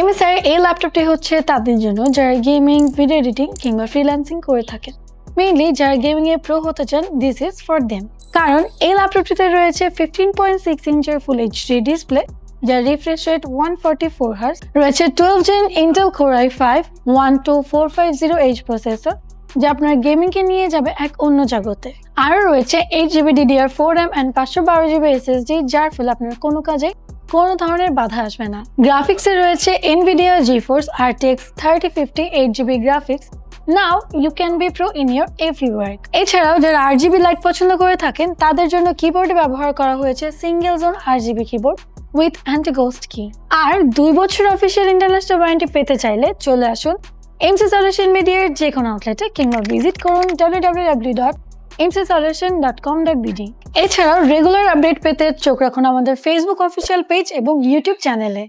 MSI এই ল্যাপটপটি হচ্ছে তাদের জন্য যারা গেমিং, ভিডিও এডিটিং কিংবা ফ্রিল্যান্সিং করে থাকেন। মেইনলি যারা গেমিং এ প্রো হতে চান, দিস ইজ ফর দেম। কারণ এই ল্যাপটপটিতে রয়েছে 15.6 ইঞ্চের ফুল এইচডি ডিসপ্লে, যার রিফ্রেশ রেট 144 হার্জ, রয়েছে 12 gen Intel core i5 12450H processor, যা আপনার গেমিং কে নিয়ে যাবে এক অন্য জগতে। আরও রয়েছে 8GB DDR4 RAM and 512GB SSD, যার ফলে আপনার কোনো কাজে কোনো ধরনের বাধা আসবে না। গ্রাফিক্সে রয়েছে NVIDIA GeForce RTX 3050 8GB graphics. Now you can be pro in your every work. এছাড়াও যারা RGB লাইট পছন্দ করে থাকেন তাদের জন্য কিবোর্ডে ব্যবহার করা হয়েছে single zone RGB keyboard with anti ghost কি। আর 2 বছর অফিসিয়াল ইন্টারন্যাশনাল ওয়ারেন্টি পেতে চাইলে চলে আসুন MC Solution Mediaর যে কোনো আউটলেটে কিংবা ভিজিট করুন www.mcsolution.com.bd। এছাড়াও রেগুলার আপডেট পেতে চোখ রাখুন আমাদের ফেসবুক অফিসিয়াল পেজ এবং ইউটিউব চ্যানেলে।